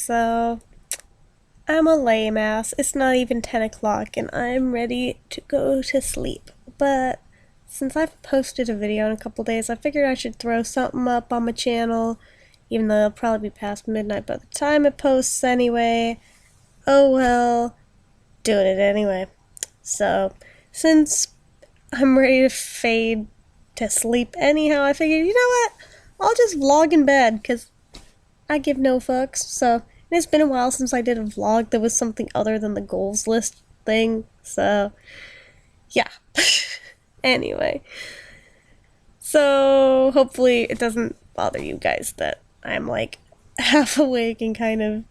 So, I'm a lame ass. It's not even 10 o'clock and I'm ready to go to sleep. But since I've posted a video in a couple days, I figured I should throw something up on my channel, even though it'll probably be past midnight by the time it posts anyway. Oh well, doing it anyway. So, since I'm ready to fade to sleep anyhow, I figured, you know what? I'll just vlog in bed, because I give no fucks. So, and it's been a while since I did a vlog that was something other than the goals list thing. So, yeah. Anyway. So, hopefully it doesn't bother you guys that I'm like half awake and kind of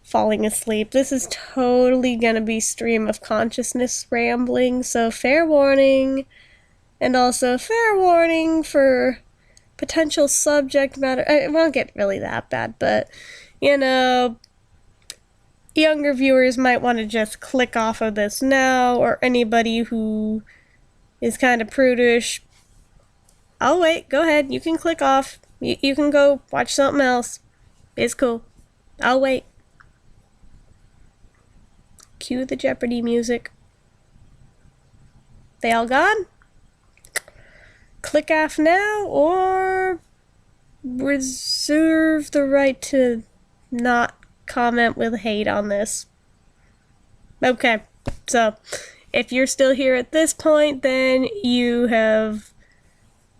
falling asleep. This is totally gonna be stream of consciousness rambling, so fair warning. And also fair warning for potential subject matter. It won't get really that bad, but you know, younger viewers might want to just click off of this now, or anybody who is kind of prudish. Oh wait, go ahead, you can click off. You can go watch something else. It's cool. I'll wait. Cue the Jeopardy music. They all gone? Click off now, or reserve the right to not comment with hate on this. Okay, so if you're still here at this point, then you have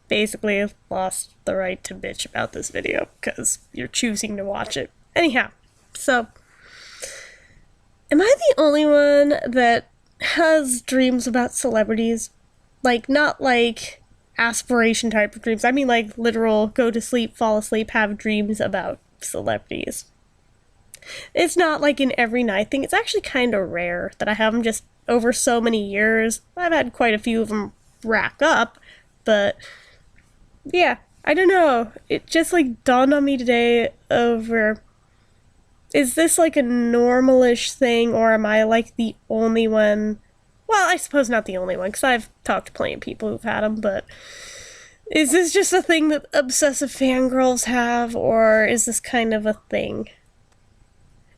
basically lost the right to bitch about this video because you're choosing to watch it. Anyhow, so am I the only one that has dreams about celebrities? Like, not like aspiration type of dreams. I mean like literal go to sleep, fall asleep, have dreams about celebrities. It's not like an every night thing. It's actually kind of rare that I have them just over so many years. I've had quite a few of them rack up, but yeah, I don't know. It just like dawned on me today over, is this like a normalish thing, or am I like the only one? Well, I suppose not the only one, because I've talked to plenty of people who've had them, but is this just a thing that obsessive fangirls have, or is this kind of a thing?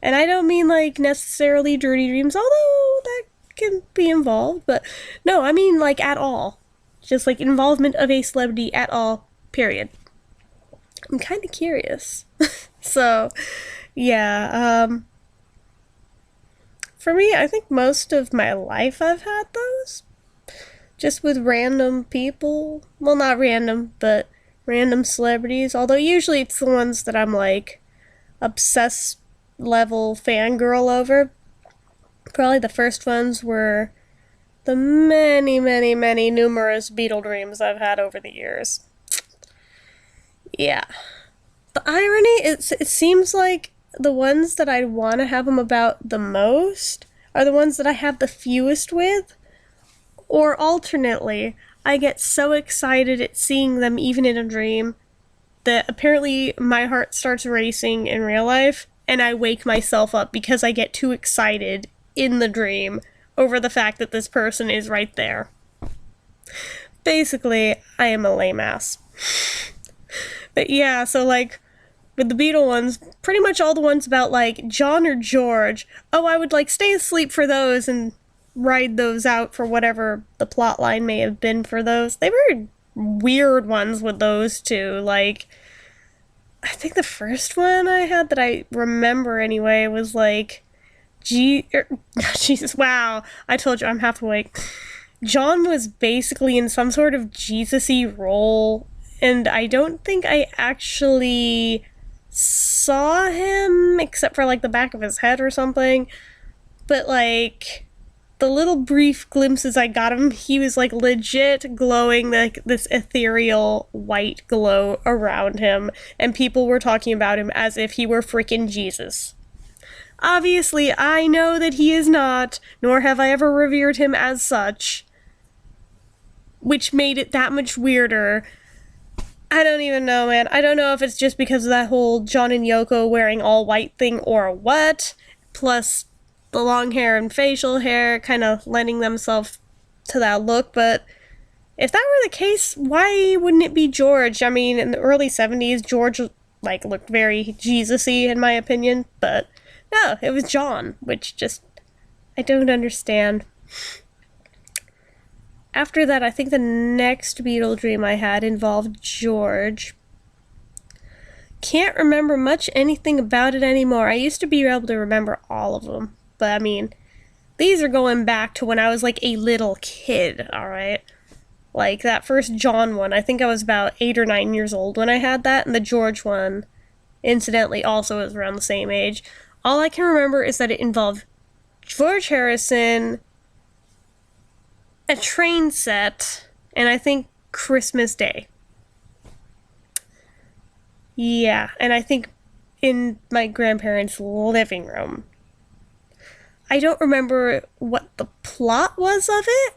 And I don't mean like necessarily dirty dreams, although that can be involved, but no, I mean like at all. Just like involvement of a celebrity at all, period. I'm kind of curious. So, yeah, for me, I think most of my life I've had those. Just with random people. Well, not random, but random celebrities. Although usually it's the ones that I'm like obsessed level fangirl over. Probably the first ones were the many, many, many numerous Beatle dreams I've had over the years. Yeah. The irony is, it seems like the ones that I'd want to have them about the most are the ones that I have the fewest with. Or alternately, I get so excited at seeing them even in a dream that apparently my heart starts racing in real life and I wake myself up because I get too excited in the dream over the fact that this person is right there. Basically, I am a lame ass. But yeah, so like, with the Beatle ones, pretty much all the ones about like John or George, oh, I would like stay asleep for those and ride those out for whatever the plot line may have been for those. They were weird ones with those two. Like, I think the first one I had that I remember anyway was like, Jesus, wow, I told you I'm half awake. John was basically in some sort of Jesus-y role, and I don't think I actually saw him except for like the back of his head or something, but like the little brief glimpses I got of him, he was like legit glowing like this ethereal white glow around him, and people were talking about him as if he were freaking Jesus. Obviously, I know that he is not, nor have I ever revered him as such, which made it that much weirder. I don't even know, man. I don't know if it's just because of that whole John and Yoko wearing all white thing or what, plus the long hair and facial hair kind of lending themselves to that look, but if that were the case, why wouldn't it be George? I mean, in the early 70s, George like, looked very Jesus-y in my opinion, but no, it was John, which just, I don't understand. After that, I think the next Beatle dream I had involved George. Can't remember much anything about it anymore. I used to be able to remember all of them, but I mean, these are going back to when I was like a little kid, alright? Like that first John one, I think I was about 8 or 9 years old when I had that, and the George one, incidentally, also was around the same age. All I can remember is that it involved George Harrison, a train set, and I think Christmas Day. Yeah, and I think in my grandparents' living room. I don't remember what the plot was of it.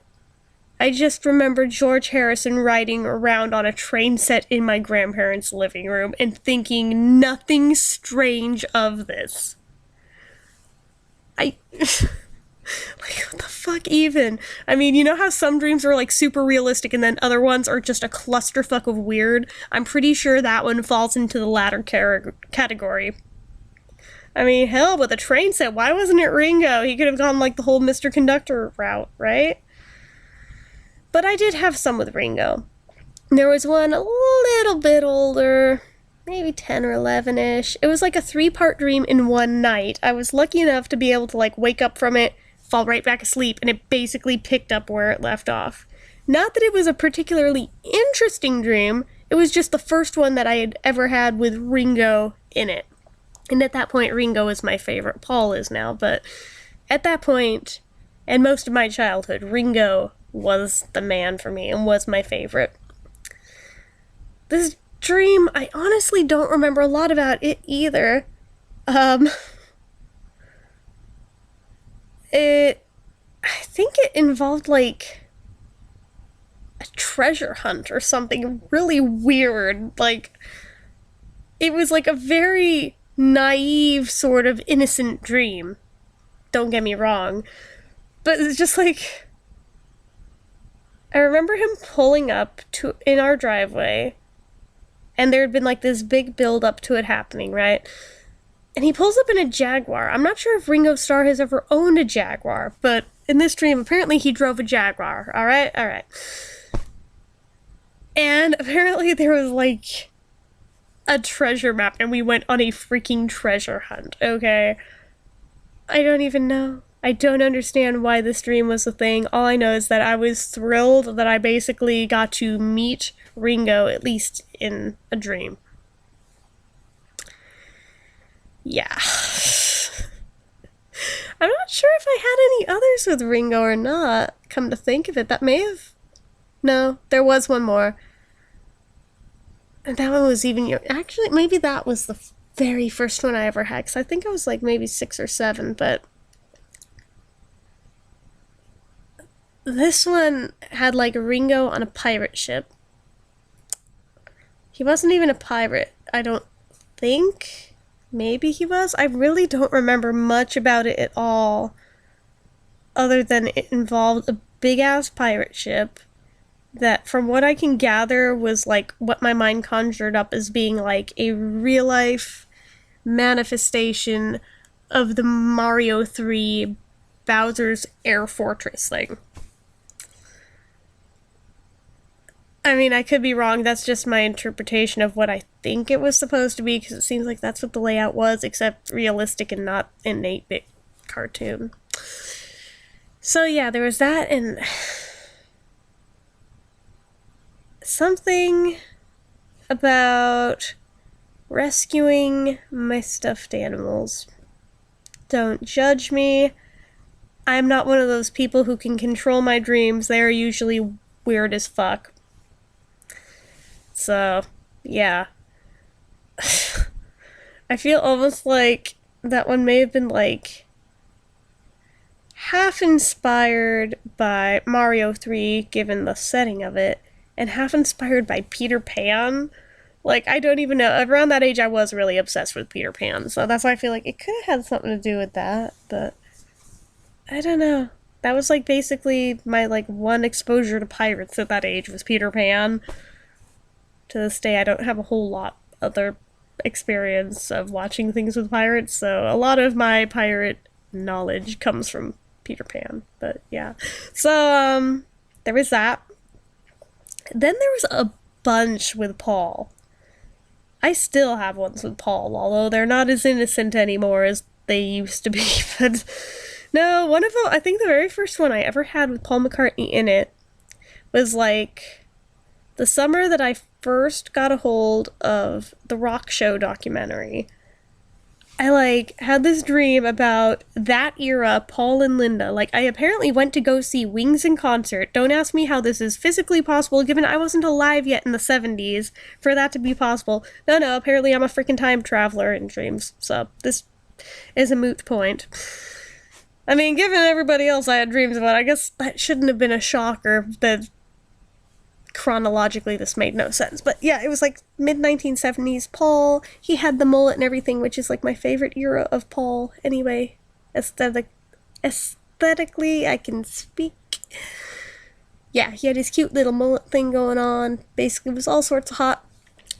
I just remember George Harrison riding around on a train set in my grandparents' living room and thinking nothing strange of this. Like, what the fuck even? I mean, you know how some dreams are, like, super realistic and then other ones are just a clusterfuck of weird? I'm pretty sure that one falls into the latter category. I mean, hell, with a train set, why wasn't it Ringo? He could have gone, like, the whole Mr. Conductor route, right? But I did have some with Ringo. There was one a little bit older, maybe 10 or 11-ish. It was like a 3-part dream in one night. I was lucky enough to be able to, like, wake up from it, fall right back asleep, and it basically picked up where it left off. Not that it was a particularly interesting dream, it was just the first one that I had ever had with Ringo in it. And at that point, Ringo was my favorite. Paul is now, but at that point, and most of my childhood, Ringo was the man for me and was my favorite. This dream, I honestly don't remember a lot about it either. I think it involved, like, a treasure hunt or something really weird. Like, it was like a very naive, sort of innocent dream. Don't get me wrong. But it's just like, I remember him pulling up in our driveway, and there had been like this big build up to it happening, right? And he pulls up in a Jaguar. I'm not sure if Ringo Starr has ever owned a Jaguar, but in this dream, apparently he drove a Jaguar. Alright? Alright. And apparently there was like a treasure map, and we went on a freaking treasure hunt, okay? I don't even know. I don't understand why this dream was a thing. All I know is that I was thrilled that I basically got to meet Ringo, at least in a dream. Yeah. I'm not sure if I had any others with Ringo or not, come to think of it. That may have... No, there was one more. And that one was even... Actually, maybe that was the very first one I ever had, because I think I was like maybe 6 or 7, but... This one had like Ringo on a pirate ship. He wasn't even a pirate, I don't think. Maybe he was? I really don't remember much about it at all. Other than it involved a big-ass pirate ship that, from what I can gather, was like what my mind conjured up as being like a real-life manifestation of the Mario 3 Bowser's Air Fortress thing. I mean, I could be wrong. That's just my interpretation of what I think it was supposed to be, because it seems like that's what the layout was, except realistic and not an 8-bit cartoon. So yeah, there was that, and something about rescuing my stuffed animals. Don't judge me. I'm not one of those people who can control my dreams. They are usually weird as fuck. So, yeah. I feel almost like that one may have been, like, half inspired by Mario 3, given the setting of it, and half inspired by Peter Pan. Like, I don't even know. Around that age, I was really obsessed with Peter Pan, so that's why I feel like it could have had something to do with that, but I don't know. That was, like, basically my, like, one exposure to pirates at that age was Peter Pan. To this day, I don't have a whole lot other experience of watching things with pirates, so a lot of my pirate knowledge comes from Peter Pan. But yeah. So, there was that. Then there was a bunch with Paul. I still have ones with Paul, although they're not as innocent anymore as they used to be. But no, one of them, I think the very first one I ever had with Paul McCartney in it was like the summer that I first got a hold of the Rock Show documentary. I like had this dream about that era, Paul and Linda. Like, I apparently went to go see Wings in concert. Don't ask me how this is physically possible, given I wasn't alive yet in the 70s for that to be possible. No, apparently I'm a freaking time traveler in dreams. So this is a moot point. I mean, given everybody else I had dreams about, I guess that shouldn't have been a shocker that chronologically this made no sense. But yeah, it was like mid-1970s Paul. He had the mullet and everything, which is like my favorite era of Paul anyway. Aesthetically, I can speak. Yeah, he had his cute little mullet thing going on. Basically, it was all sorts of hot.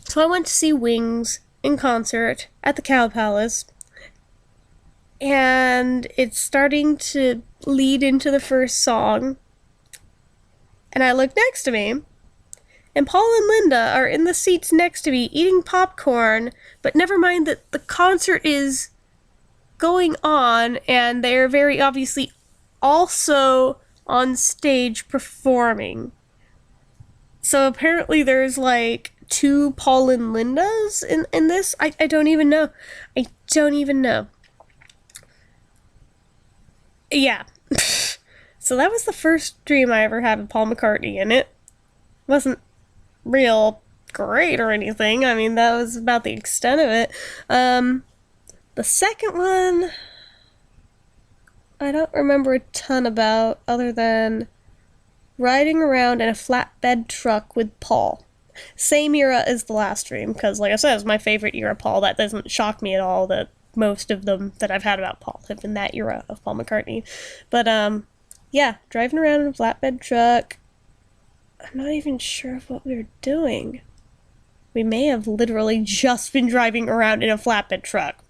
So I went to see Wings in concert at the Cow Palace. And it's starting to lead into the first song. And I look next to me, and Paul and Linda are in the seats next to me eating popcorn, but never mind that the concert is going on, and they're very obviously also on stage performing. So apparently there's like 2 Paul and Lindas in this. I don't even know. I don't even know. Yeah. So that was the first dream I ever had with Paul McCartney in it. Wasn't real great or anything. I mean, that was about the extent of it. The second one, I don't remember a ton about, other than riding around in a flatbed truck with Paul. Same era as the last dream, because like I said, it's my favorite era of Paul. That doesn't shock me at all that most of them that I've had about Paul have been that era of Paul McCartney. But, yeah, driving around in a flatbed truck. I'm not even sure of what we were doing. We may have literally just been driving around in a flatbed truck.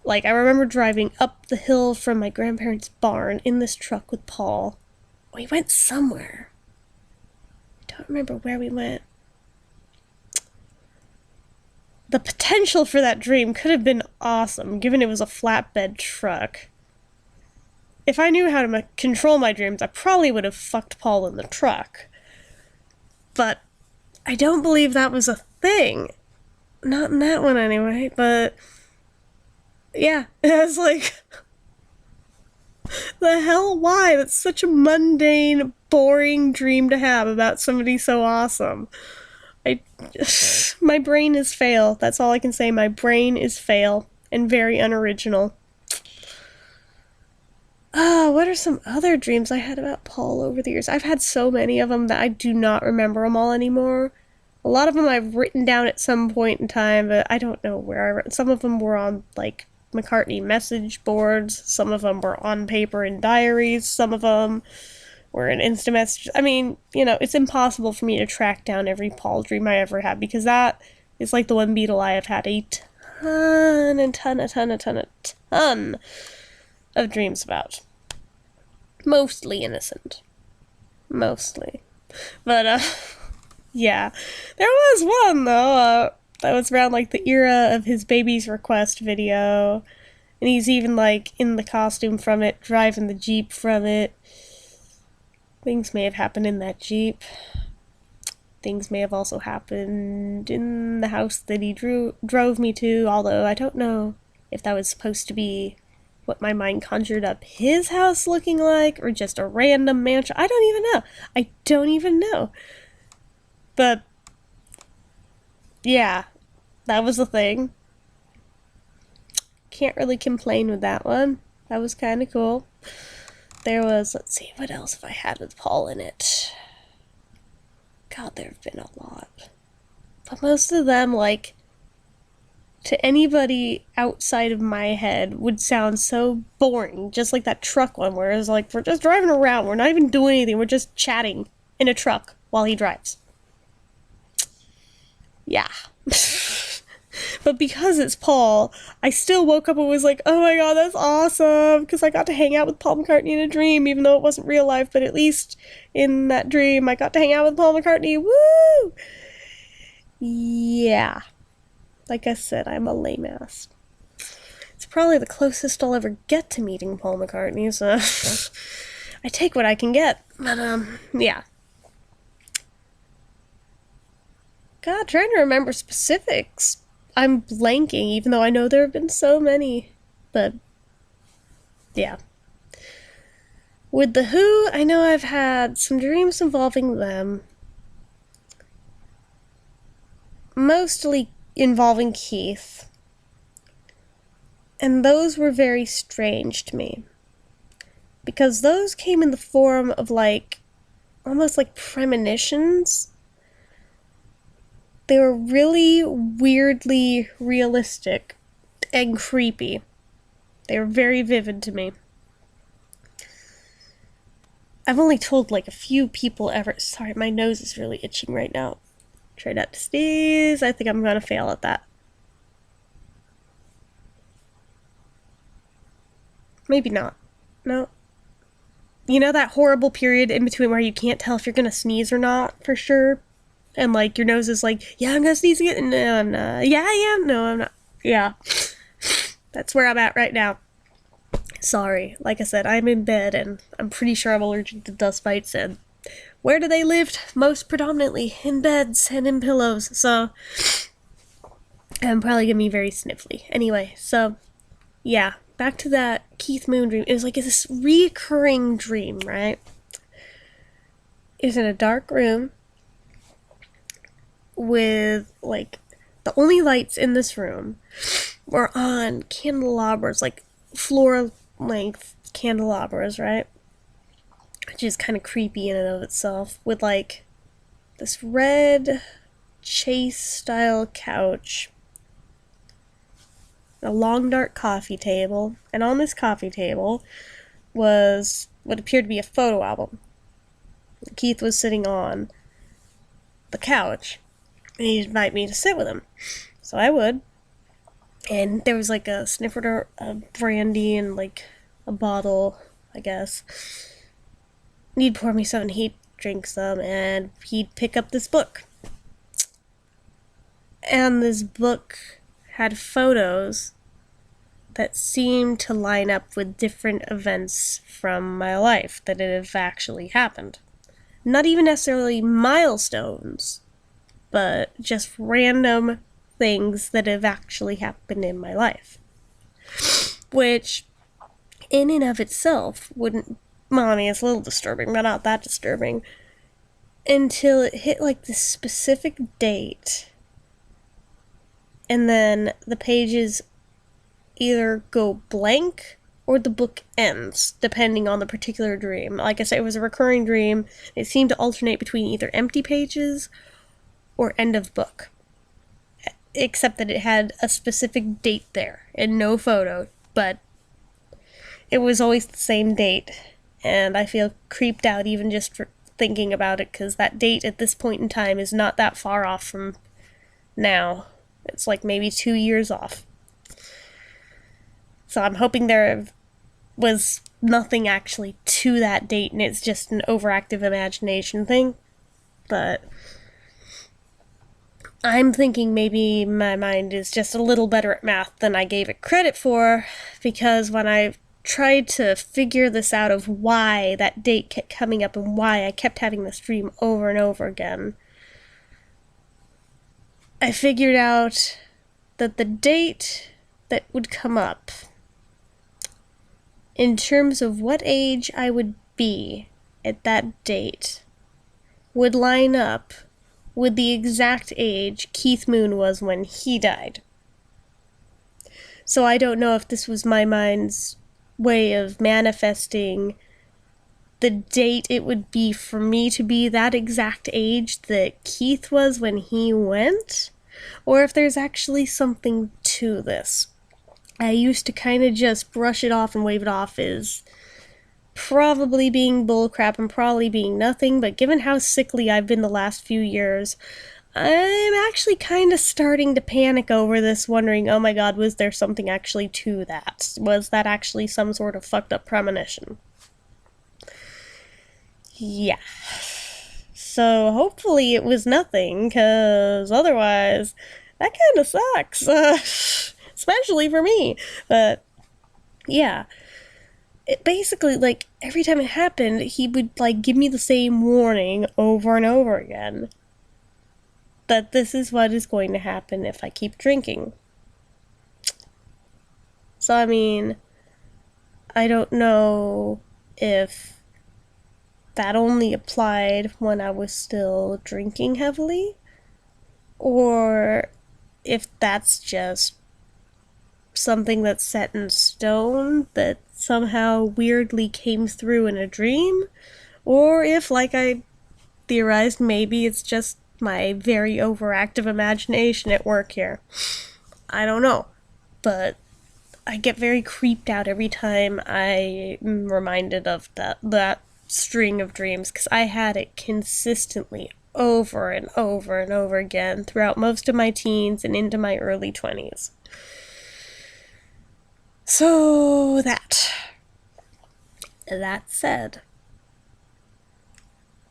Like, I remember driving up the hill from my grandparents' barn in this truck with Paul. We went somewhere. I don't remember where we went. The potential for that dream could have been awesome, given it was a flatbed truck. If I knew how to control my dreams, I probably would have fucked Paul in the truck. But I don't believe that was a thing. Not in that one anyway, but yeah, it was like, the hell, why? That's such a mundane, boring dream to have about somebody so awesome. My brain is fail. That's all I can say. My brain is fail and very unoriginal. What are some other dreams I had about Paul over the years? I've had so many of them that I do not remember them all anymore. A lot of them I've written down at some point in time, but I don't know where I wrote. Some of them were on, like, McCartney message boards. Some of them were on paper in diaries. Some of them were in instant messages. I mean, you know, it's impossible for me to track down every Paul dream I ever had, because that is like the one Beatle I have had a ton of dreams about. Mostly innocent. Mostly. But, yeah. There was one, though, that was around, like, the era of his Baby's Request video. And he's even, like, in the costume from it, driving the Jeep from it. Things may have happened in that Jeep. Things may have also happened in the house that he drove me to, although I don't know if that was supposed to be what my mind conjured up his house looking like, or just a random mansion. I don't even know. But, yeah, that was the thing. Can't really complain with that one. That was kind of cool. There was, let's see, what else have I had with Paul in it? God, there have been a lot. But most of them, like, to anybody outside of my head would sound so boring, just like that truck one, where it's like, we're just driving around, we're not even doing anything, we're just chatting in a truck while he drives. Yeah. But because it's Paul, I still woke up and was like, oh my god, that's awesome! Because I got to hang out with Paul McCartney in a dream, even though it wasn't real life, but at least in that dream, I got to hang out with Paul McCartney. Woo! Yeah. Like I said, I'm a lame ass. It's probably the closest I'll ever get to meeting Paul McCartney, so I take what I can get. But, yeah. God, trying to remember specifics. I'm blanking, even though I know there have been so many. But, yeah. With The Who, I know I've had some dreams involving them. Mostly involving Keith. And those were very strange to me. Because those came in the form of, almost like premonitions. They were really weirdly realistic and creepy. They were very vivid to me. I've only told a few people ever. Sorry, my nose is really itching right now. Try not to sneeze. I think I'm gonna fail at that. Maybe not. No. You know that horrible period in between where you can't tell if you're gonna sneeze or not for sure? And your nose is yeah, I'm gonna sneeze again. No, I'm not. Yeah, I am. No, I'm not. Yeah. That's where I'm at right now. Sorry. Like I said, I'm in bed and I'm pretty sure I'm allergic to dust mites, and where do they live? Most predominantly in beds and in pillows, so I'm probably gonna be very sniffly. Anyway, so yeah, back to that Keith Moon dream. It was this reoccurring dream, right? It was in a dark room with the only lights in this room were on candelabras, floor length candelabras, right? Which is kind of creepy in and of itself, with this red chase style couch, a long dark coffee table, and on this coffee table was what appeared to be a photo album. Keith was sitting on the couch, and he'd invite me to sit with him. So I would. And there was a sniffer of brandy and a bottle, I guess. And he'd pour me some and he'd drink some, and he'd pick up this book. And this book had photos that seemed to line up with different events from my life that have actually happened. Not even necessarily milestones, but just random things that have actually happened in my life. Which, in and of itself, wouldn't... Well, I mean, it's a little disturbing, but not that disturbing. Until it hit, this specific date. And then the pages either go blank or the book ends, depending on the particular dream. Like I said, it was a recurring dream. It seemed to alternate between either empty pages or end of book. Except that it had a specific date there and no photo, but it was always the same date. And I feel creeped out even just for thinking about it, because that date at this point in time is not that far off from now. It's maybe 2 years off. So I'm hoping there was nothing actually to that date, and it's just an overactive imagination thing. But I'm thinking maybe my mind is just a little better at math than I gave it credit for, because when I tried to figure this out of why that date kept coming up and why I kept having this dream over and over again, I figured out that the date that would come up, in terms of what age I would be at that date, would line up with the exact age Keith Moon was when he died. So I don't know if this was my mind's way of manifesting the date it would be for me to be that exact age that Keith was when he went, or if there's actually something to this. I used to kind of just brush it off and wave it off as probably being bullcrap and probably being nothing, but given how sickly I've been the last few years, I'm actually kind of starting to panic over this, wondering, oh my god, was there something actually to that? Was that actually some sort of fucked up premonition? Yeah. So hopefully it was nothing, because otherwise, that kind of sucks. Especially for me. But yeah. It basically, like, every time it happened, he would, like, give me the same warning over and over again. That this is what is going to happen if I keep drinking. So, I mean, I don't know if that only applied when I was still drinking heavily, or if that's just something that's set in stone that somehow weirdly came through in a dream, or if, like I theorized, maybe it's just my very overactive imagination at work here. I don't know. But I get very creeped out every time I'm reminded of that string of dreams, because I had it consistently over and over and over again throughout most of my teens and into my early 20s. So that said,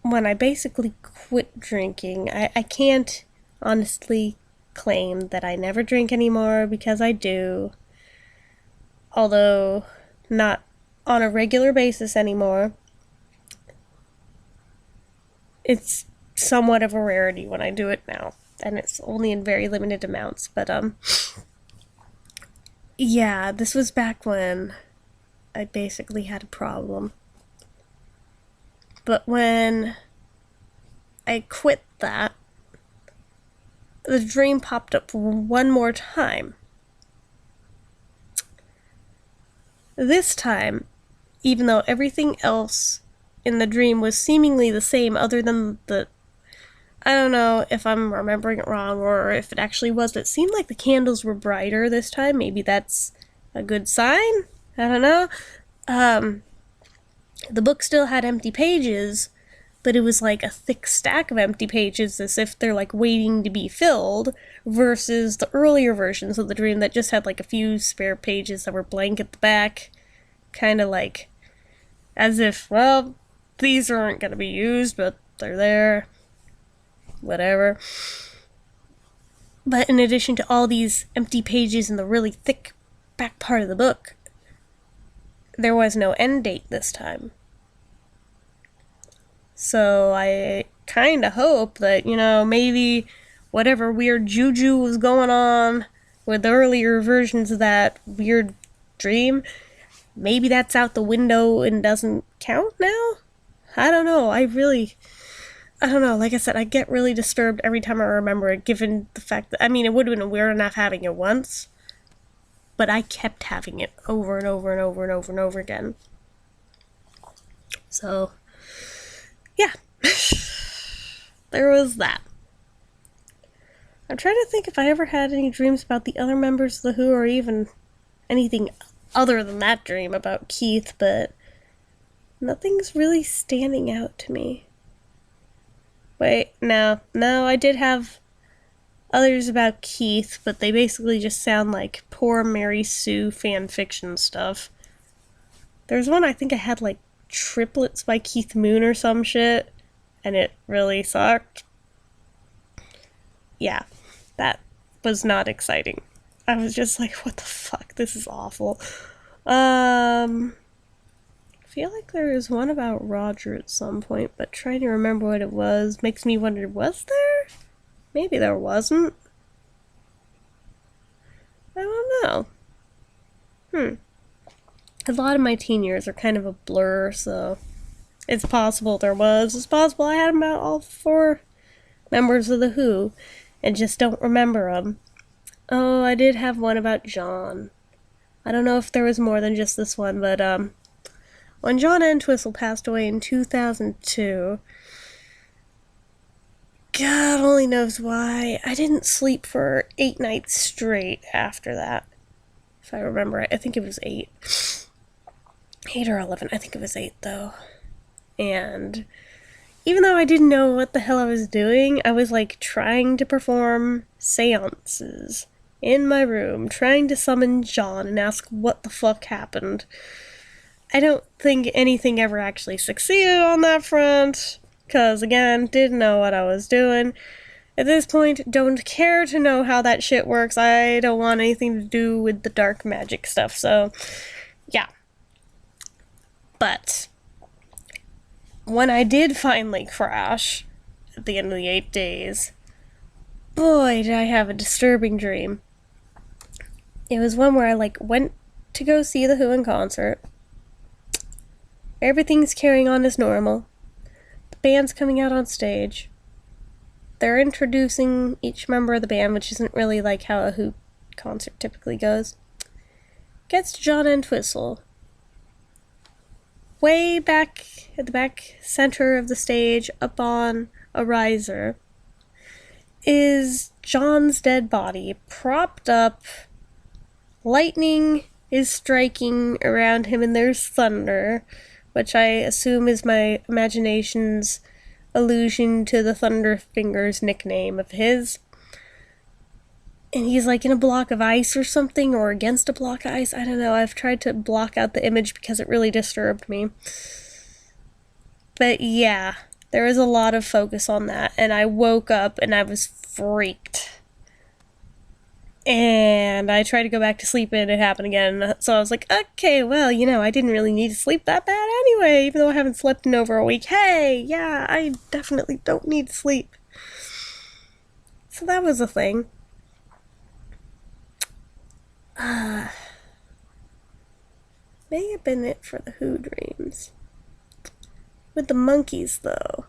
when I basically quit drinking, I can't honestly claim that I never drink anymore, because I do. Although not on a regular basis anymore. It's somewhat of a rarity when I do it now, and it's only in very limited amounts. But yeah, this was back when I basically had a problem. But when I quit that, the dream popped up one more time. This time, even though everything else in the dream was seemingly the same, other than I don't know if I'm remembering it wrong or if it actually was, but it seemed like the candles were brighter this time. Maybe that's a good sign? I don't know. The book still had empty pages, but it was like a thick stack of empty pages, as if they're like waiting to be filled, versus the earlier versions of the dream that just had like a few spare pages that were blank at the back, kind of like as if, well, these aren't going to be used, but they're there, whatever. But in addition to all these empty pages in the really thick back part of the book, there was no end date this time. So I kind of hope that, maybe whatever weird juju was going on with the earlier versions of that weird dream, maybe that's out the window and doesn't count now? I don't know. I don't know. Like I said, I get really disturbed every time I remember it, given the fact that, it would have been weird enough having it once, but I kept having it over and over and over and over and over again. So, yeah. There was that. I'm trying to think if I ever had any dreams about the other members of The Who, or even anything other than that dream about Keith, but nothing's really standing out to me. Wait, no, I did have others about Keith, but they basically just sound like poor Mary Sue fanfiction stuff. There's one I think I had like triplets by Keith Moon or some shit, and it really sucked. Yeah, that was not exciting. I was just like, what the fuck, this is awful. I feel like there was one about Roger at some point, but trying to remember what it was makes me wonder, was there? Maybe there wasn't. I don't know. A lot of my teen years are kind of a blur, so it's possible there was. It's possible I had about all 4 members of The Who and just don't remember them. Oh, I did have one about John. I don't know if there was more than just this one, but when John Entwistle passed away in 2002, God only knows why, I didn't sleep for 8 nights straight after that. If I remember right, I think it was 8. 8 or 11, I think it was 8 though. And even though I didn't know what the hell I was doing, I was like trying to perform seances in my room, trying to summon John and ask what the fuck happened. I don't think anything ever actually succeeded on that front, because again, didn't know what I was doing. At this point, don't care to know how that shit works. I don't want anything to do with the dark magic stuff, so yeah. But when I did finally crash at the end of the 8 days, boy, did I have a disturbing dream. It was one where I went to go see the Who in concert. Everything's carrying on as normal. The band's coming out on stage. They're introducing each member of the band, which isn't really like how a Who concert typically goes. Gets to John Entwistle. Way back at the back center of the stage, up on a riser, is John's dead body, propped up. Lightning is striking around him, and there's thunder, which I assume is my imagination's allusion to the Thunderfingers nickname of his. And he's like in a block of ice or something, or against a block of ice. I don't know. I've tried to block out the image because it really disturbed me. But yeah, there was a lot of focus on that, and I woke up and I was freaked. And I tried to go back to sleep and it happened again. So I was like, okay, well, I didn't really need to sleep that bad anyway, even though I haven't slept in over a week. Hey, yeah, I definitely don't need to sleep. So that was a thing. May have been it for the Who dreams. With the monkeys, though.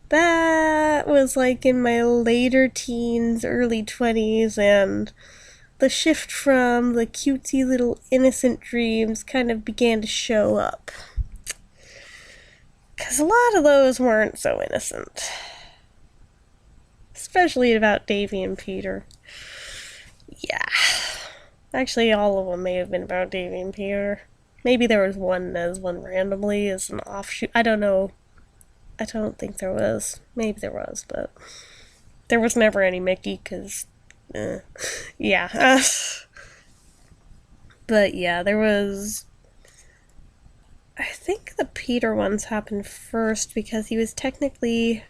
That was in my later teens, early 20s, and the shift from the cutesy little innocent dreams kind of began to show up. 'Cause a lot of those weren't so innocent. Especially about Davy and Peter. Yeah. Actually, all of them may have been about Davy and Peter. Maybe there was one randomly as an offshoot. I don't know. I don't think there was. Maybe there was, but there was never any Mickey, because, yeah. But yeah, there was... I think the Peter ones happened first, because he was technically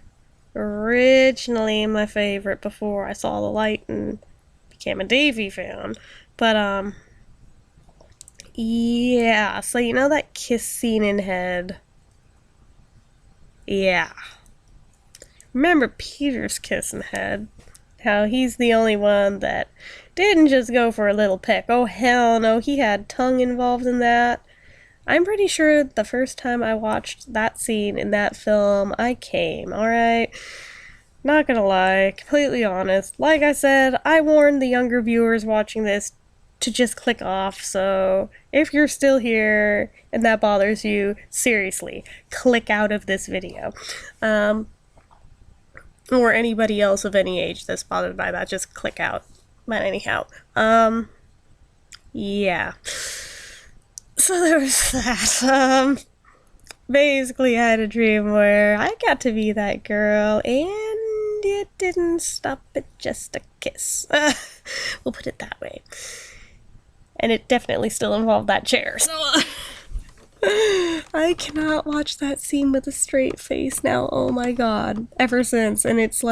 originally my favorite before I saw the light and became a Davy fan. But, yeah, so that kiss scene in Head? Yeah. Remember Peter's kiss in Head? How he's the only one that didn't just go for a little peck. Oh, hell no, he had tongue involved in that. I'm pretty sure the first time I watched that scene in that film, I came, alright? Not gonna lie, completely honest. Like I said, I warned the younger viewers watching this to just click off, so if you're still here and that bothers you, seriously, click out of this video. Or anybody else of any age that's bothered by that, just click out. But anyhow, yeah. So there was that. Basically I had a dream where I got to be that girl, and it didn't stop at just a kiss. We'll put it that way. And it definitely still involved that chair, so... I cannot watch that scene with a straight face now, oh my god. Ever since, and it's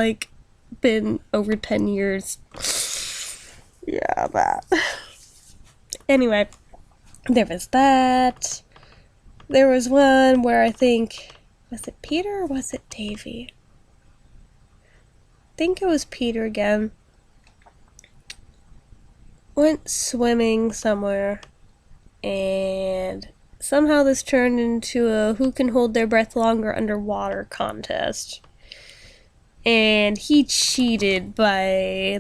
been over 10 years. Yeah, that. Anyway, there was that. There was one where I think... Was it Peter or was it Davy? I think it was Peter again. Went swimming somewhere, and somehow this turned into a who can hold their breath longer underwater contest. And he cheated by,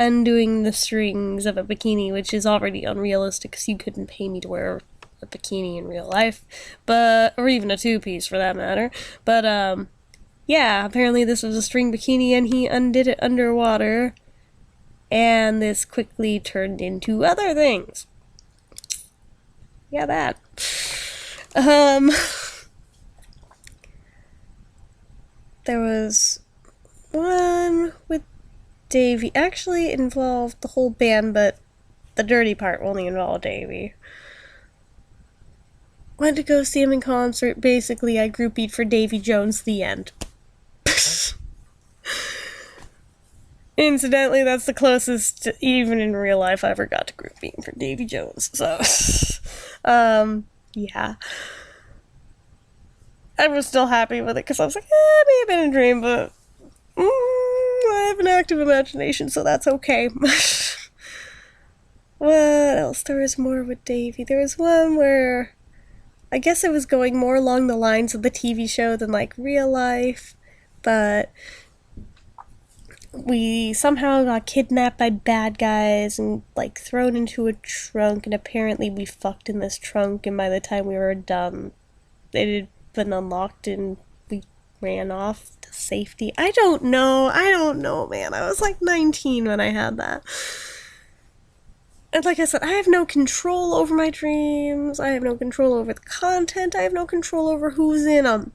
undoing the strings of a bikini, which is already unrealistic because you couldn't pay me to wear a bikini in real life, or even a two-piece for that matter. But, yeah, apparently this was a string bikini and he undid it underwater. And this quickly turned into other things. Yeah, that. There was one with Davey. Actually, it involved the whole band, but the dirty part only involved Davey. Went to go see him in concert. Basically, I groupied for Davy Jones, the end. Incidentally, that's the closest, even in real life, I ever got to grouping for Davy Jones. So, yeah. I was still happy with it because I was like, it may have been a dream, but I have an active imagination, so that's okay. What else? There was more with Davy. There was one where I guess it was going more along the lines of the TV show than like real life, but we somehow got kidnapped by bad guys and like thrown into a trunk, and apparently we fucked in this trunk, and by the time we were done, it had been unlocked and we ran off to safety. I don't know, man. I was like 19 when I had that. And like I said, I have no control over my dreams. I have no control over the content. I have no control over who's in them.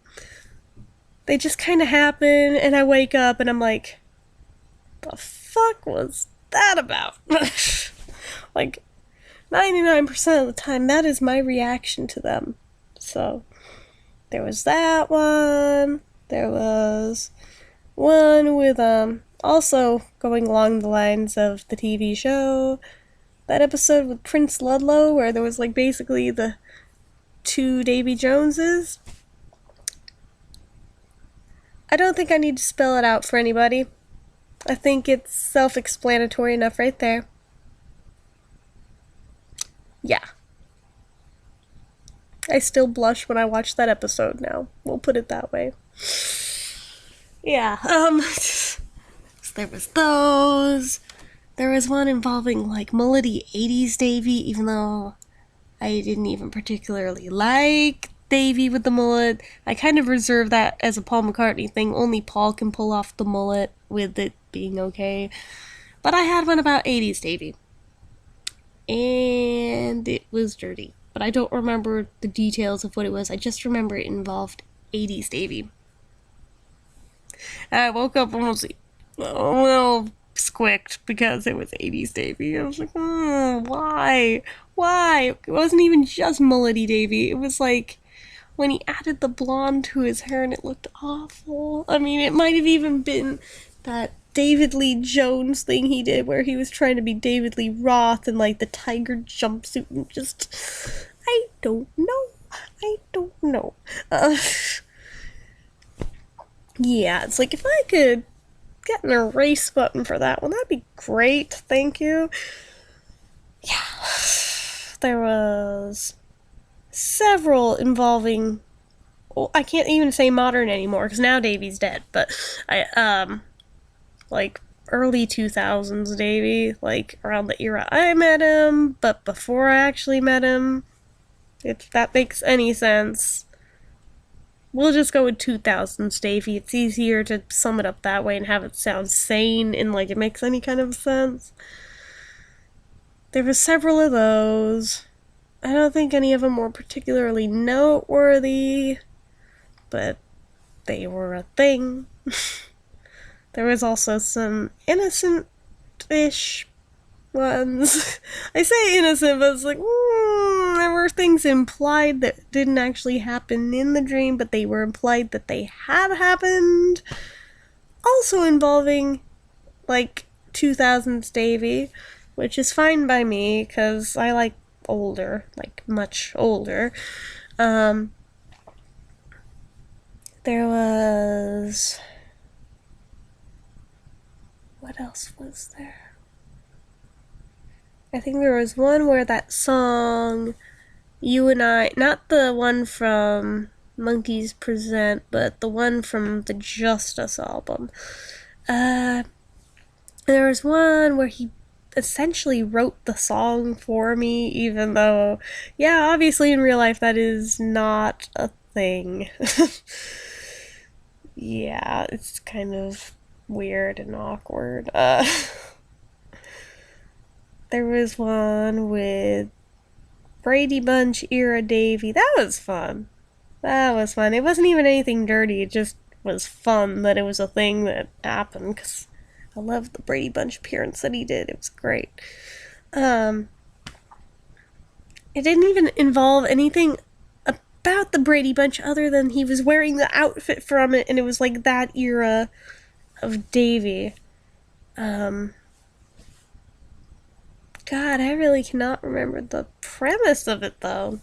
They just kind of happen, and I wake up and I'm like, the fuck was that about? Like, 99% of the time, that is my reaction to them. So, there was that one. There was one with, also going along the lines of the TV show. That episode with Prince Ludlow, where there was, like, basically the two Davy Joneses. I don't think I need to spell it out for anybody. I think it's self-explanatory enough right there. Yeah. I still blush when I watch that episode now. We'll put it that way. Yeah, so there was those. There was one involving, like, mullety 80s Davy, even though I didn't even particularly like Davy with the mullet. I kind of reserve that as a Paul McCartney thing. Only Paul can pull off the mullet with it being okay. But I had one about 80s Davy. And it was dirty. But I don't remember the details of what it was. I just remember it involved 80s Davy. I woke up almost a little squicked because it was 80s Davy. I was like, why? Why? It wasn't even just mullety Davy. It was like when he added the blonde to his hair and it looked awful. I mean, it might have even been that David Lee Jones thing he did where he was trying to be David Lee Roth in like the tiger jumpsuit and just, I don't know. Yeah, it's like if I could get an erase button for that one, that'd be great. Thank you. Yeah. There was several involving, well, I can't even say modern anymore because now Davy's dead, but like early 2000s Davy, like around the era I met him, but before I actually met him, if that makes any sense. We'll just go with 2000s Davy. It's easier to sum it up that way and have it sound sane and like it makes any kind of sense. There were several of those. I don't think any of them were particularly noteworthy, but they were a thing. There was also some innocent-ish ones. I say innocent, but it's like, there were things implied that didn't actually happen in the dream, but they were implied that they had happened. Also involving, like, 2000s Davy, which is fine by me, because I like older, like, much older. There was... What else was there? I think there was one where that song, You and I, not the one from Monkeys Present, but the one from the Justice album. There was one where he essentially wrote the song for me, even though, yeah, obviously in real life that is not a thing. Yeah, it's kind of weird and awkward. There was one with Brady Bunch era Davy. That was fun. It wasn't even anything dirty. It just was fun that it was a thing that happened, because I loved the Brady Bunch appearance that he did. It was great. It didn't even involve anything about the Brady Bunch other than he was wearing the outfit from it, and it was like that era of Davy. God, I really cannot remember the premise of it, though.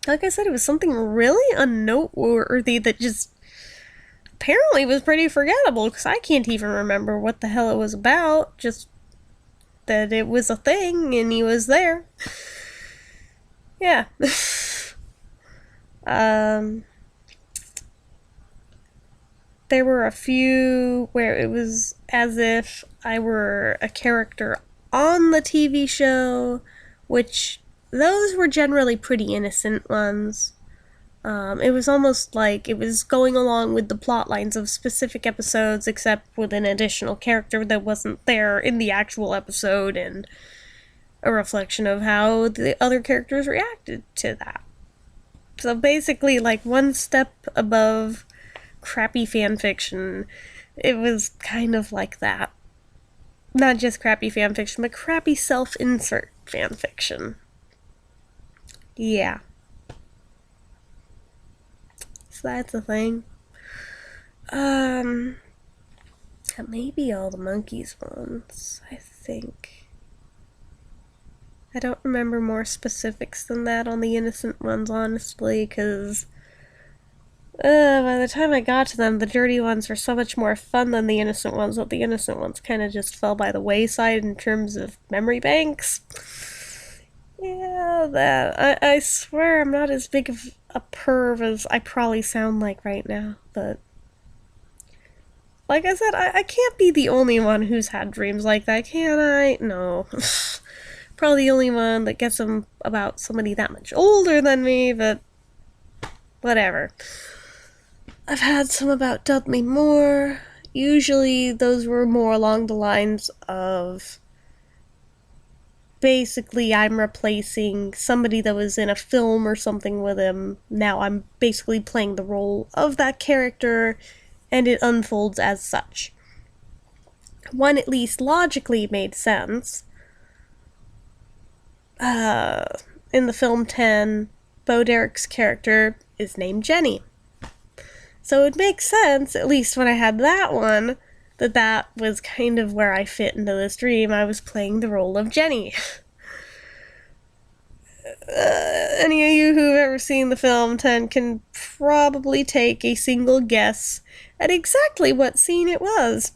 Like I said, it was something really unnoteworthy that just apparently was pretty forgettable, because I can't even remember what the hell it was about. Just that it was a thing and he was there. Yeah. There were a few where it was as if I were a character on the TV show, which those were generally pretty innocent ones. It was almost like it was going along with the plot lines of specific episodes, except with an additional character that wasn't there in the actual episode, and a reflection of how the other characters reacted to that. So basically, like, one step above crappy fanfiction. It was kind of like that. Not just crappy fanfiction, but crappy self-insert fanfiction. Yeah. So that's a thing. Maybe all the monkeys ones, I think. I don't remember more specifics than that on the innocent ones, honestly, because by the time I got to them, the dirty ones were so much more fun than the innocent ones, that the innocent ones kind of just fell by the wayside in terms of memory banks. Yeah, that. I swear I'm not as big of a perv as I probably sound like right now, but like I said, I can't be the only one who's had dreams like that, can I? No. Probably the only one that gets them about somebody that much older than me, but whatever. I've had some about Dudley Moore. Usually those were more along the lines of basically I'm replacing somebody that was in a film or something with him. Now I'm basically playing the role of that character, and it unfolds as such. One at least logically made sense. In the film 10, Bo Derek's character is named Jenny. So it makes sense, at least when I had that one, that was kind of where I fit into this dream. I was playing the role of Jenny. Any of you who've ever seen the film 10 can probably take a single guess at exactly what scene it was.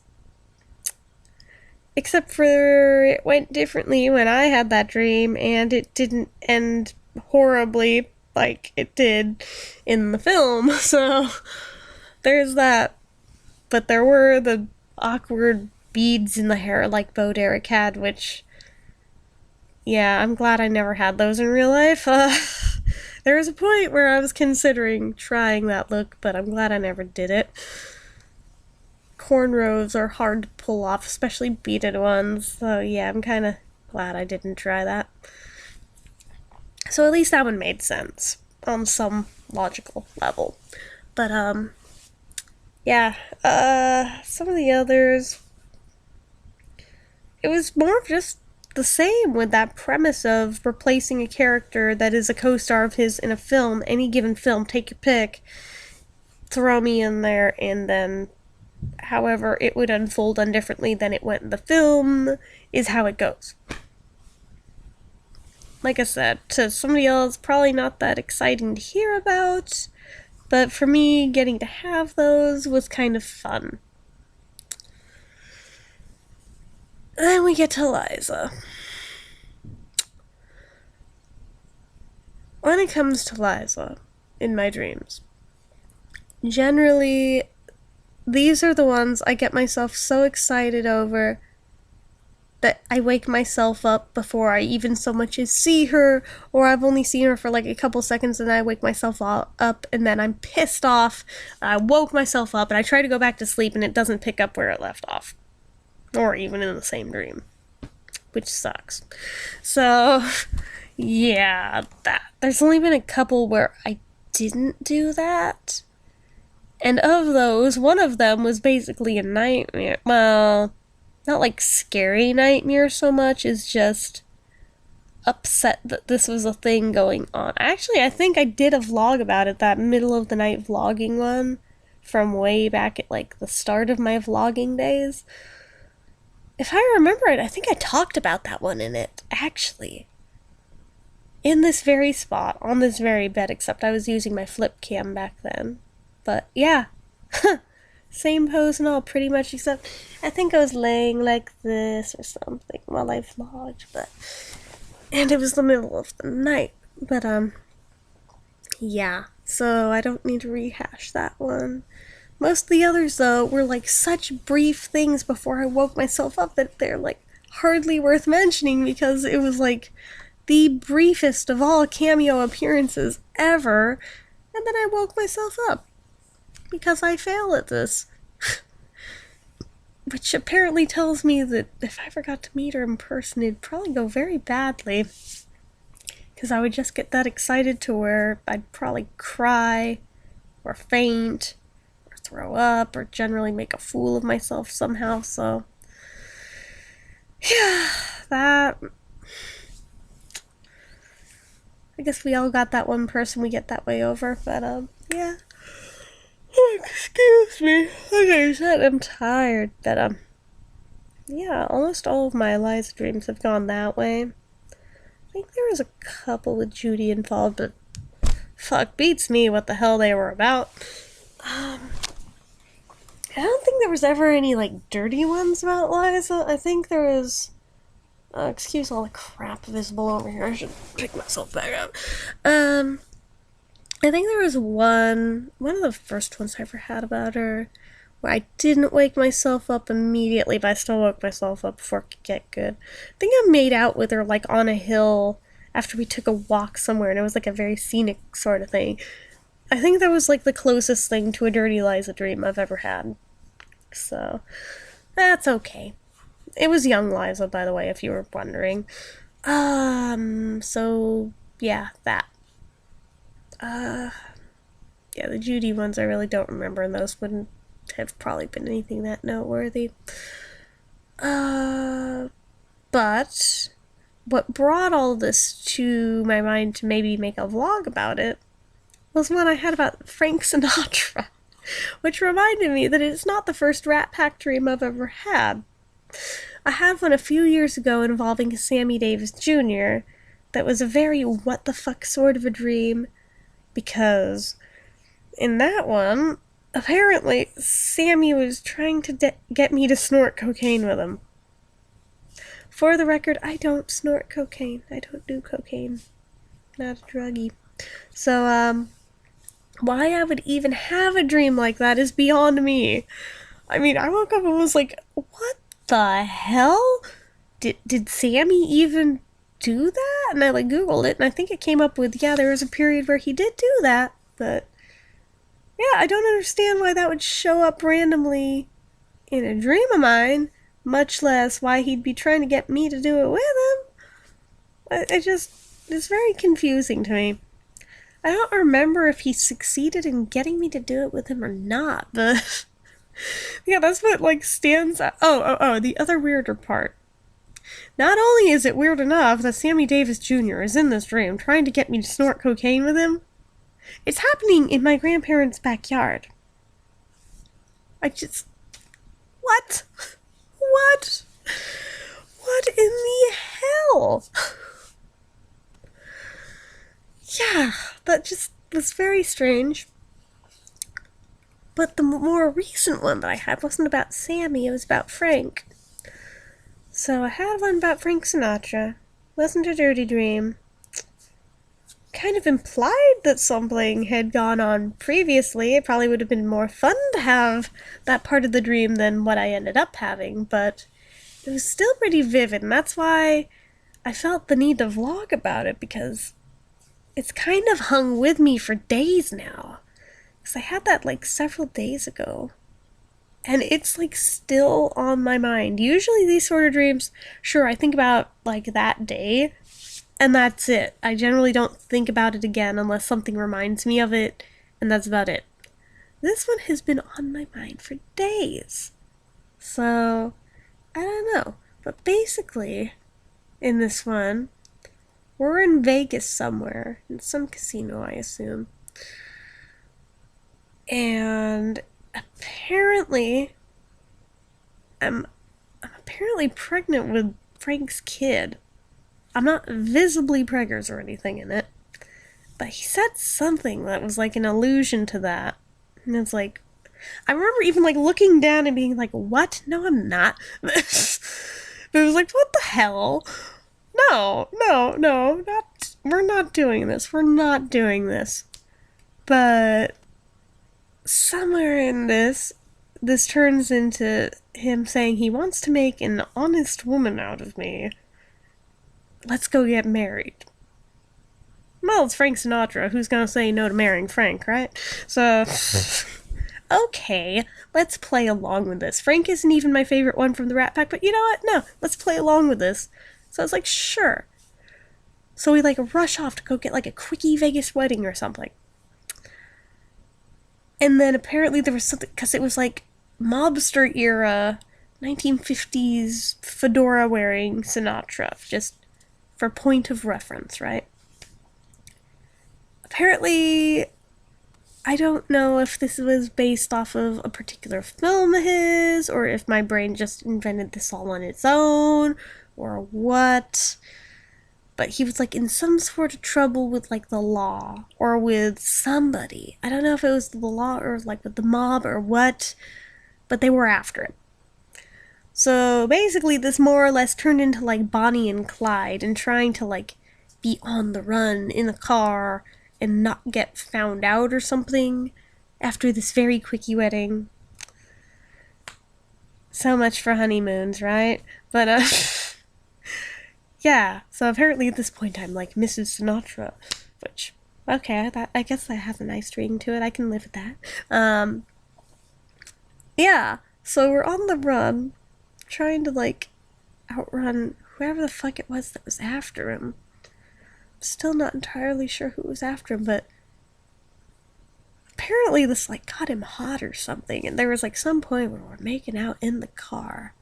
Except for it went differently when I had that dream, and it didn't end horribly like it did in the film, so there's that. But there were the awkward beads in the hair like Bo Derek had, which, yeah, I'm glad I never had those in real life. There was a point where I was considering trying that look, but I'm glad I never did it. Cornrows are hard to pull off, especially beaded ones, so yeah, I'm kind of glad I didn't try that. So at least that one made sense on some logical level. But, yeah, some of the others, it was more just the same with that premise of replacing a character that is a co-star of his in a film, any given film, take your pick, throw me in there, and then however it would unfold differently than it went in the film is how it goes. Like I said, to somebody else, probably not that exciting to hear about, but for me, getting to have those was kind of fun. Then we get to Liza. When it comes to Liza, in my dreams, generally, these are the ones I get myself so excited over that I wake myself up before I even so much as see her, or I've only seen her for like a couple seconds and I wake myself up and then I'm pissed off. I woke myself up and I try to go back to sleep and it doesn't pick up where it left off. Or even in the same dream. Which sucks. So, yeah, that. There's only been a couple where I didn't do that. And of those, one of them was basically a nightmare. Well, not like scary nightmare so much as just upset that this was a thing going on. Actually, I think I did a vlog about it, that middle of the night vlogging one from way back at like the start of my vlogging days. If I remember it, I think I talked about that one in it, actually. In this very spot, on this very bed, except I was using my flip cam back then. But yeah, same pose and all, pretty much, except I think I was laying like this or something while I vlogged, but... And it was the middle of the night, but, yeah, so I don't need to rehash that one. Most of the others, though, were, like, such brief things before I woke myself up that they're, like, hardly worth mentioning because it was, like, the briefest of all cameo appearances ever, and then I woke myself up because I fail at this. Which apparently tells me that if I ever got to meet her in person, it'd probably go very badly. Because I would just get that excited to where I'd probably cry, or faint, or throw up, or generally make a fool of myself somehow, so... Yeah, that... I guess we all got that one person we get that way over, but, yeah. Excuse me. Like I said, I'm tired, but, yeah, almost all of my Eliza dreams have gone that way. I think there was a couple with Judy involved, but fuck beats me what the hell they were about. I don't think there was ever any, like, dirty ones about Liza. I think there was... excuse all the crap visible over here. I should pick myself back up. I think there was one of the first ones I ever had about her, where I didn't wake myself up immediately, but I still woke myself up before it could get good. I think I made out with her, like, on a hill after we took a walk somewhere, and it was, like, a very scenic sort of thing. I think that was, like, the closest thing to a dirty Liza dream I've ever had. So, that's okay. It was young Liza, by the way, if you were wondering. So, yeah, that. Yeah, the Judy ones I really don't remember, and those wouldn't have probably been anything that noteworthy. But what brought all this to my mind to maybe make a vlog about it was one I had about Frank Sinatra, which reminded me that it's not the first Rat Pack dream I've ever had. I had one a few years ago involving Sammy Davis Jr. that was a very what the fuck sort of a dream, because in that one, apparently, Sammy was trying to get me to snort cocaine with him. For the record, I don't snort cocaine. I don't do cocaine. Not a druggie. So, why I would even have a dream like that is beyond me. I mean, I woke up and was like, what the hell? Did Sammy even do that? And I, like, Googled it, and I think it came up with, yeah, there was a period where he did do that, but... Yeah, I don't understand why that would show up randomly in a dream of mine, much less why he'd be trying to get me to do it with him. It's very confusing to me. I don't remember if he succeeded in getting me to do it with him or not, but... yeah, that's what, like, stands out. Oh, the other weirder part. Not only is it weird enough that Sammy Davis Jr. is in this dream trying to get me to snort cocaine with him, it's happening in my grandparents' backyard. What? What? What in the hell? Yeah, that just was very strange. But the more recent one that I had wasn't about Sammy, it was about Frank. So I had one about Frank Sinatra. Wasn't a dirty dream. Kind of implied that something had gone on previously. It probably would have been more fun to have that part of the dream than what I ended up having, but it was still pretty vivid, and that's why I felt the need to vlog about it, because it's kind of hung with me for days now. Because I had that, like, several days ago. And it's, like, still on my mind. Usually these sort of dreams, sure, I think about, like, that day, and that's it. I generally don't think about it again unless something reminds me of it, and that's about it. this one has been on my mind for days. So, I don't know. But basically, in this one, we're in Vegas somewhere, in some casino, I assume. And apparently, I'm apparently pregnant with Frank's kid. I'm not visibly preggers or anything in it, but he said something that was like an allusion to that. And it's like, I remember even like looking down and being like, what? No, I'm not. But it was like, what the hell? No, we're not doing this. We're not doing this. But somewhere in this turns into him saying he wants to make an honest woman out of me. Let's go get married. Well, it's Frank Sinatra. Who's gonna say no to marrying Frank, right? So, okay, let's play along with this. Frank isn't even my favorite one from the Rat Pack, but you know what? No, let's play along with this. So I was like, sure. So we like rush off to go get like a quickie Vegas wedding or something. And then apparently there was something, because it was like mobster era, 1950s fedora wearing Sinatra, just for point of reference, right? Apparently, I don't know if this was based off of a particular film of his, or if my brain just invented this all on its own, or what. But he was like in some sort of trouble with like the law, or with somebody. I don't know if it was the law or like with the mob or what, but they were after him. So basically this more or less turned into like Bonnie and Clyde and trying to like be on the run in a car and not get found out or something after this very quickie wedding. So much for honeymoons, right? But yeah, so apparently at this point I'm like Mrs. Sinatra, which, okay, I guess that has a nice ring to it. I can live with that. Yeah, so we're on the run, trying to like outrun whoever the fuck it was that was after him. Still not entirely sure who was after him, but apparently this like got him hot or something, and there was like some point where we're making out in the car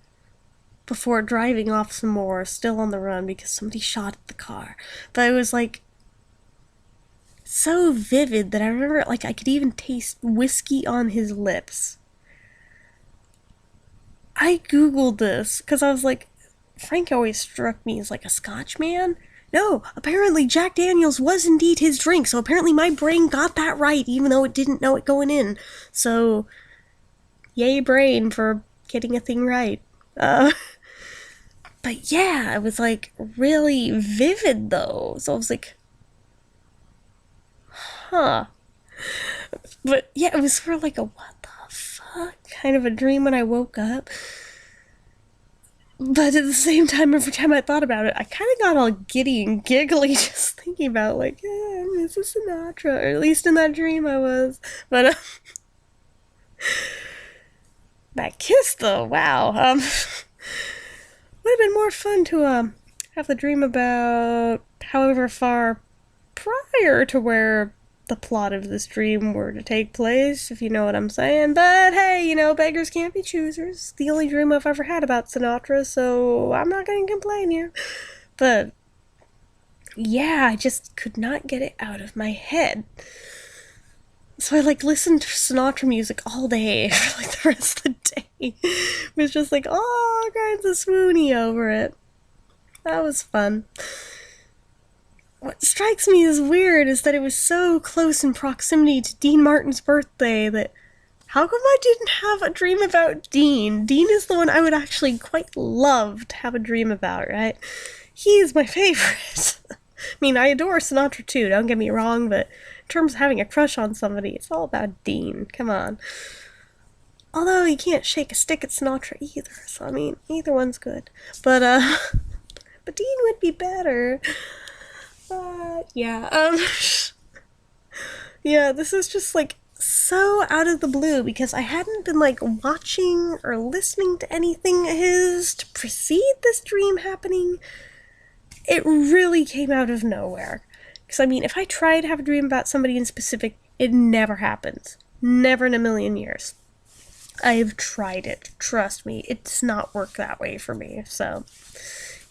before driving off some more, still on the run because somebody shot at the car. But it was like so vivid that I remember like I could even taste whiskey on his lips. I googled this because I was like, Frank always struck me as like a Scotch man. No, apparently Jack Daniels was indeed his drink, so apparently my brain got that right, even though it didn't know it going in. So, yay brain for getting a thing right. But yeah, it was like really vivid though, so I was like, huh. But yeah, it was sort of like a what the fuck kind of a dream when I woke up. But at the same time, every time I thought about it, I kind of got all giddy and giggly just thinking about, like, yeah, Mrs. Sinatra. Or at least in that dream I was. But, that kiss, though, wow. Would have been more fun to, have the dream about however far prior to where the plot of this dream were to take place, if you know what I'm saying. But hey, you know, beggars can't be choosers. It's the only dream I've ever had about Sinatra, so I'm not gonna complain here. But yeah, I just could not get it out of my head. So I like listened to Sinatra music all day for like the rest of the day. It was just like all kinds of swoony over it. That was fun. What strikes me as weird is that it was so close in proximity to Dean Martin's birthday that how come I didn't have a dream about Dean? Dean is the one I would actually quite love to have a dream about, right? He is my favorite. I mean, I adore Sinatra too, don't get me wrong, but in terms of having a crush on somebody, it's all about Dean. Come on. Although you can't shake a stick at Sinatra either, so I mean, either one's good. But Dean would be better. Yeah, yeah, this is just, like, so out of the blue, because I hadn't been, like, watching or listening to anything of his to precede this dream happening. It really came out of nowhere. Because, I mean, if I try to have a dream about somebody in specific, it never happens. Never in a million years. I've tried it. Trust me, it does not work that way for me. So,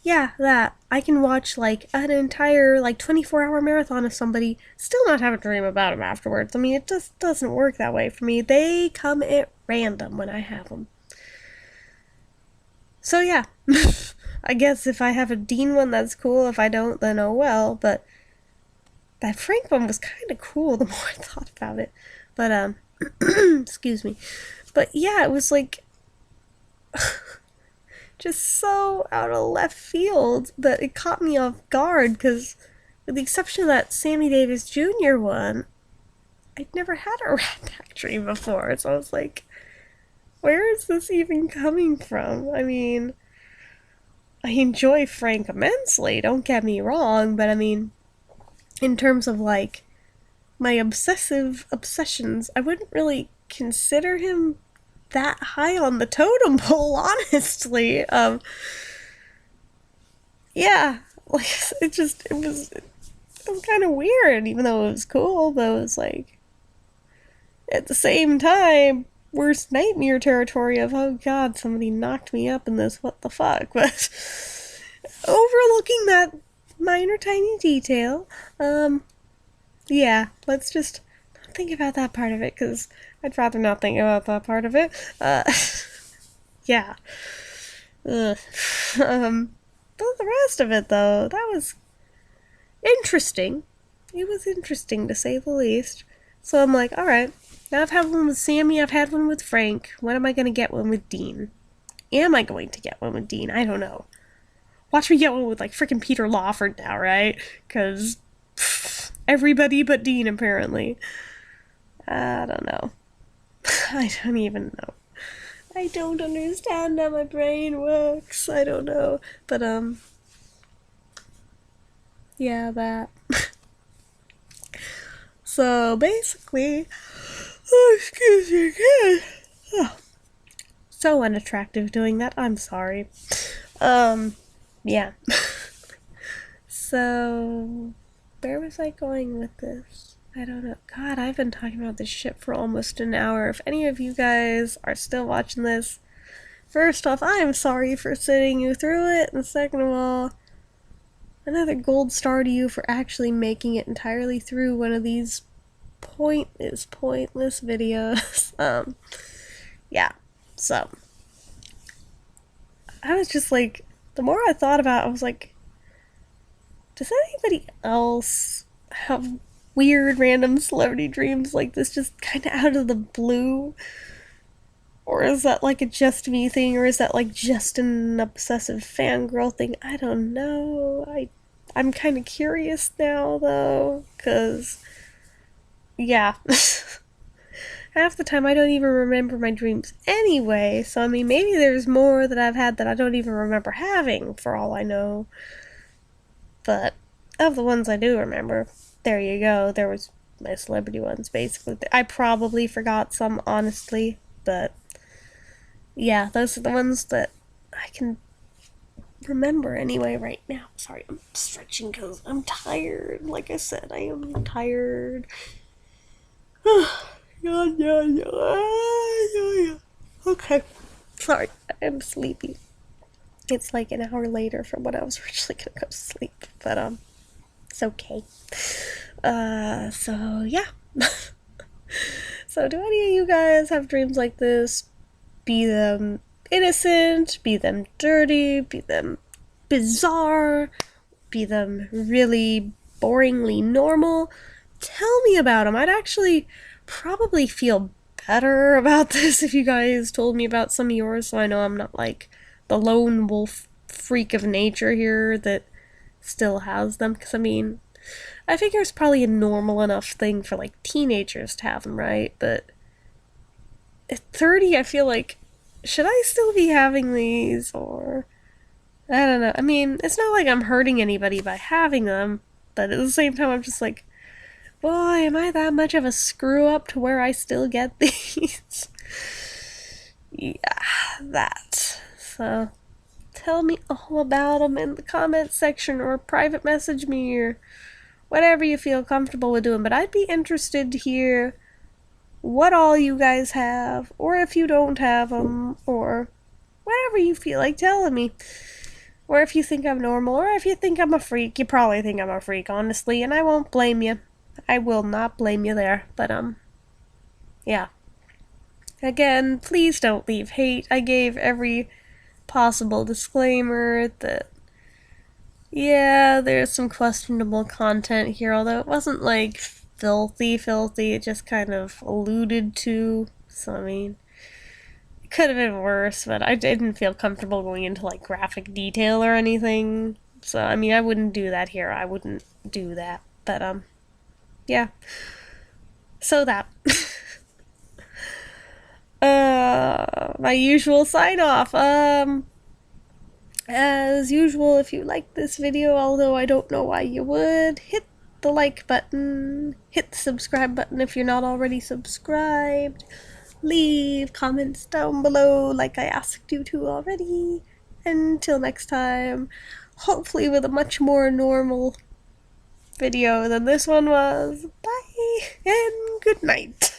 yeah, that. I can watch like an entire 24-hour marathon of somebody, still not have a dream about them afterwards. I mean, it just doesn't work that way for me. They come at random when I have them. So, yeah. I guess if I have a Dean one, that's cool. If I don't, then oh well. But that Frank one was kind of cool the more I thought about it. But, excuse me. But yeah, it was like just so out of left field that it caught me off guard, because with the exception of that Sammy Davis Jr. one, I'd never had a Rat Pack dream before. So I was like, where is this even coming from? I mean, I enjoy Frank immensely, don't get me wrong, but I mean, in terms of like my obsessive obsessions, I wouldn't really consider him that high on the totem pole, honestly. Yeah, like it was kind of weird, even though it was cool. But it was like, at the same time, worst nightmare territory of, oh god, somebody knocked me up in this, what the fuck. But overlooking that minor tiny detail, yeah, let's just not think about that part of it, because I'd rather not think about that part of it. Yeah. Ugh. But the rest of it, though, that was interesting. It was interesting, to say the least. So I'm like, alright, now I've had one with Sammy, I've had one with Frank. When am I going to get one with Dean? Am I going to get one with Dean? I don't know. Watch me get one with, like, freaking Peter Lawford now, right? Because everybody but Dean, apparently. I don't know. I don't even know. I don't understand how my brain works. I don't know. But, yeah, that. So, basically, oh, excuse me again. Oh, so unattractive doing that. I'm sorry. Yeah. So, where was I going with this? I don't know. God, I've been talking about this shit for almost an hour. If any of you guys are still watching this, first off, I'm sorry for sitting you through it, and second of all, another gold star to you for actually making it entirely through one of these pointless videos. Yeah. So, I was just like, the more I thought about it, I was like, does anybody else have weird random celebrity dreams like this, just kind of out of the blue? Or is that like a just me thing, or is that like just an obsessive fangirl thing? I don't know. I'm kind of curious now, though, because, yeah. Half the time I don't even remember my dreams anyway, so I mean, maybe there's more that I've had that I don't even remember having, for all I know. But of the ones I do remember, there you go. There was my celebrity ones, basically. I probably forgot some, honestly, but yeah, those are the ones that I can remember anyway right now. Sorry, I'm stretching because I'm tired. Like I said, I am tired. Okay, sorry, I'm sleepy. It's like an hour later from when I was originally gonna go to sleep, but it's okay. So yeah. So do any of you guys have dreams like this? Be them innocent, be them dirty, be them bizarre, be them really boringly normal? Tell me about them. I'd actually probably feel better about this if you guys told me about some of yours, so I know I'm not like the lone wolf freak of nature here that still has them. Because I mean, I figure it's probably a normal enough thing for like teenagers to have them, right? But at 30, I feel like, should I still be having these? Or I don't know. I mean, it's not like I'm hurting anybody by having them, but at the same time, I'm just like, boy, am I that much of a screw up to where I still get these? Yeah, that. So, tell me all about them in the comment section, or private message me, or whatever you feel comfortable with doing. But I'd be interested to hear what all you guys have, or if you don't have them, or whatever you feel like telling me. Or if you think I'm normal, or if you think I'm a freak. You probably think I'm a freak, honestly, and I won't blame you. I will not blame you there. But, yeah. Again, please don't leave hate. I gave every possible disclaimer that, yeah, there's some questionable content here, although it wasn't, like, filthy, it just kind of alluded to. So, I mean, it could have been worse, but I didn't feel comfortable going into, like, graphic detail or anything. So, I mean, I wouldn't do that here. I wouldn't do that. But, yeah. So that. My usual sign off. As usual, if you like this video, although I don't know why you would, hit the like button, hit the subscribe button if you're not already subscribed, leave comments down below like I asked you to already. Until next time, hopefully with a much more normal video than this one was. Bye and good night.